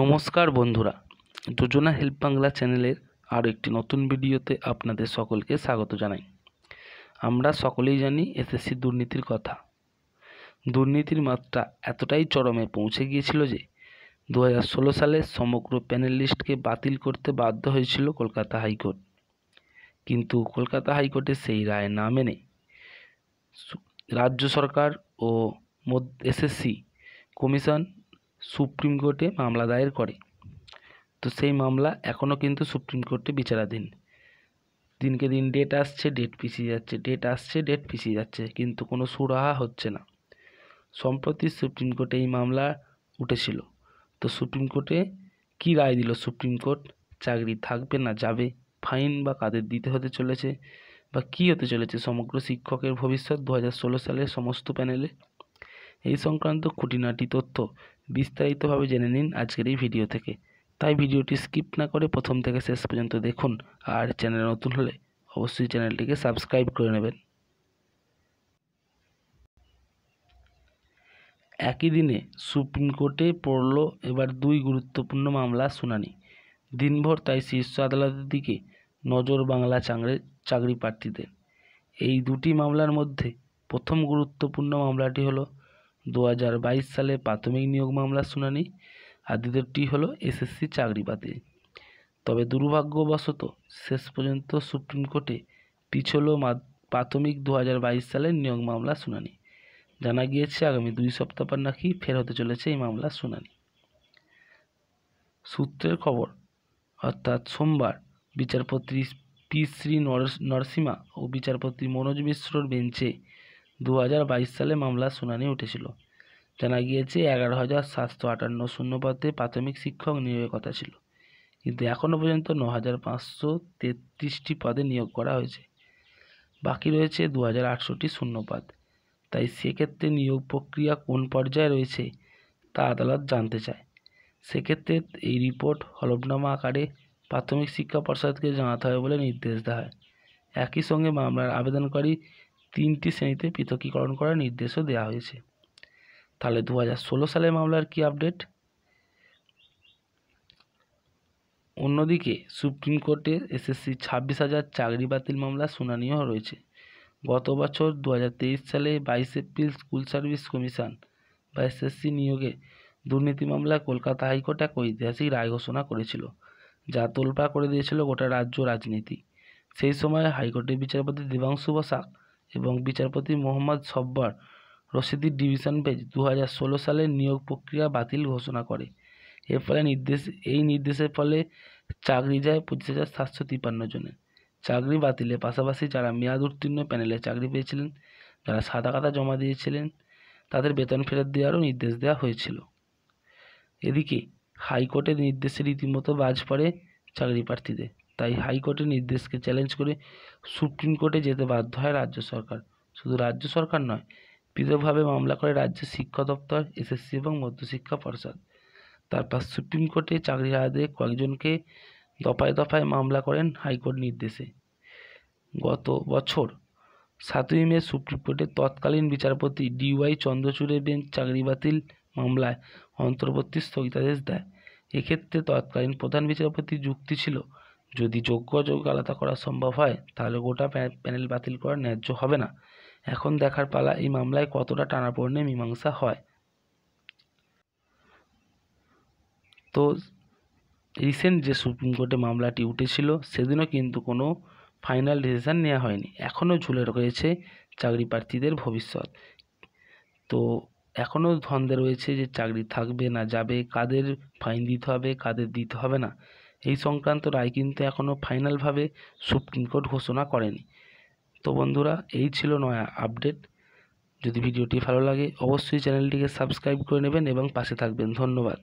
নমস্কার বন্ধুরা, যোজনা হেল্প বাংলা চ্যানেলের আরও একটি নতুন ভিডিওতে আপনাদের সকলকে স্বাগত জানাই। আমরা সকলেই জানি এসএসসি দুর্নীতির কথা। দুর্নীতির মাত্রা এতটাই চরমে পৌঁছে গিয়েছিল যে 2016 সালে সমগ্র প্যানেল লিস্টকে বাতিল করতে বাধ্য হয়েছিল কলকাতা হাইকোর্ট। কিন্তু কলকাতা হাইকোর্টের সেই রায় না মেনে রাজ্য সরকার ও এসএসসি কমিশন সুপ্রিম কোর্টে মামলা দায়ের করে। তো সেই মামলা এখনও কিন্তু সুপ্রিম কোর্টে বিচারাধীন। দিনকে দিন ডেট আসছে, ডেট পিছিয়ে যাচ্ছে, কিন্তু কোনো সুরাহা হচ্ছে না। সম্প্রতি সুপ্রিম কোর্টে এই মামলা উঠেছিল। তো সুপ্রিম কোর্টে কী রায় দিল সুপ্রিম কোর্ট? চাকরি থাকবে না যাবে, ফাইন বা কাদের দিতে হতে চলেছে, বা কী হতে চলেছে সমগ্র শিক্ষকের ভবিষ্যৎ 2016 সালের সমস্ত প্যানেলে, এই সংক্রান্ত খুঁটিনাটি তথ্য বিস্তারিতভাবে জেনে নিন আজকের এই ভিডিও থেকে। তাই ভিডিওটি স্কিপ না করে প্রথম থেকে শেষ পর্যন্ত দেখুন। আর চ্যানেল নতুন হলে অবশ্যই চ্যানেলটিকে সাবস্ক্রাইব করে নেবেন। একই দিনে সুপ্রিম কোর্টে পড়ল এবার দুই গুরুত্বপূর্ণ মামলার শুনানি। দিনভর তাই শীর্ষ আদালতের দিকে নজর বাংলা চাকরি প্রার্থীদের। এই দুটি মামলার মধ্যে প্রথম গুরুত্বপূর্ণ মামলাটি হলো 2022 সালে প্রাথমিক নিয়োগ মামলার শুনানি, আর দ্বিতীয়টি হলো এসএসসি চাকরি বাতিল। তবে দুর্ভাগ্যবশত শেষ পর্যন্ত সুপ্রিম কোর্টে পিছল প্রাথমিক 2022 সালের নিয়োগ মামলার শুনানি। জানা গিয়েছে আগামী 2 সপ্তাহ পর নাকি ফের হতে চলেছে এই মামলার শুনানি। সূত্রের খবর, অর্থাৎ সোমবার বিচারপতি পি শ্রী নরসিমা ও বিচারপতি মনোজ মিশ্রর বেঞ্চে 2022 সালে মামলার শুনানি উঠেছিল। জানা গিয়েছে 11,758 শূন্যপদে প্রাথমিক শিক্ষক নিয়োগের কথা ছিল, কিন্তু এখনও পর্যন্ত 9,533টি পদে নিয়োগ করা হয়েছে। বাকি রয়েছে 2,800টি শূন্যপদ। তাই সেক্ষেত্রে নিয়োগ প্রক্রিয়া কোন পর্যায়ে রয়েছে তা আদালত জানতে চায়। সেক্ষেত্রে এই রিপোর্ট হলফনামা আকারে প্রাথমিক শিক্ষা পর্ষদকে জানাতে হবে বলে নির্দেশ দেওয়া হয়। একই সঙ্গে মামলার আবেদনকারী 3টি শ্রেণীতে পৃথকীকরণ করার নির্দেশও দেওয়া হয়েছে। তাহলে 2016 সালের মামলার কি আপডেট? অন্যদিকে সুপ্রিম কোর্টে এসএসসি 26,000 চাকরি বাতিল মামলার শুনানিও রয়েছে। গত বছর 2023 সালে 22 এপ্রিল স্কুল সার্ভিস কমিশন বা এসএসসি নিয়োগে দুর্নীতি মামলায় কলকাতা হাইকোর্ট এক ঐতিহাসিক রায় ঘোষণা করেছিল, যা তোলপাড় করে দিয়েছিল গোটা রাজ্য রাজনীতি। সেই সময় হাইকোর্টের বিচারপতি দেবাংশু বসাক এবং বিচারপতি মোহাম্মদ সব্বর রশিদির ডিভিশন বেঞ্চ 2016 সালের নিয়োগ প্রক্রিয়া বাতিল ঘোষণা করে। এই নির্দেশের ফলে চাকরি যায় 25,753 জনের। চাকরি বাতিলের পাশাপাশি যারা মেয়াদ উত্তীর্ণ প্যানেলে চাকরি পেয়েছিলেন, যারা সাদা কাটা জমা দিয়েছিলেন, তাদের বেতন ফেরত দেওয়ারও নির্দেশ দেওয়া হয়েছিল। এদিকে হাইকোর্টের নির্দেশে রীতিমতো বাজ পড়ে চাকরি প্রার্থীদের। তাই হাইকোর্টের নির্দেশকে চ্যালেঞ্জ করে সুপ্রিম কোর্টে যেতে বাধ্য হয় রাজ্য সরকার। শুধু রাজ্য সরকার নয়, পৃথকভাবে মামলা করে রাজ্যের শিক্ষা দপ্তর, এসএসসি এবং মধ্যশিক্ষা পর্ষদ। তারপর সুপ্রিম কোর্টে চাকরি হারাদের কয়েকজনকে দফায় দফায় মামলা করেন হাইকোর্ট নির্দেশে। গত বছর 7ই মে সুপ্রিম কোর্টের তৎকালীন বিচারপতি DY চন্দ্রচূড়ের বেঞ্চ চাকরি বাতিল মামলায় অন্তর্বর্তী স্থগিতাদেশ দেয়। এক্ষেত্রে তৎকালীন প্রধান বিচারপতির যুক্তি ছিল, যদি যোগ্য অযোগ্য আলাদা করা সম্ভব হয় তাহলে গোটা প্যানেল বাতিল করা ন্যায্য হবে না। এখন দেখার পালা এই মামলায় কতটা টানাপোড়েনে মীমাংসা হয়। তো রিসেন্ট যে সুপ্রিম কোর্টে মামলাটি উঠেছিল সেদিনও কিন্তু কোনো ফাইনাল ডিসিশন নেওয়া হয়নি। এখনও ঝুলে রয়েছে চাকরি প্রার্থীদের ভবিষ্যৎ। তো এখনও ধন্দে রয়েছে যে চাকরি থাকবে না যাবে, কাদের ফাইন দিতে হবে, কাদের দিতে হবে না, এই সংক্রান্ত রায় কিন্তু এখনও ফাইনালভাবে সুপ্রিম কোর্ট ঘোষণা করেনি। তো বন্ধুরা, এই ছিল নয়া আপডেট। যদি ভিডিওটি ভালো লাগে অবশ্যই চ্যানেলটিকে সাবস্ক্রাইব করে নেবেন এবং পাশে থাকবেন। ধন্যবাদ।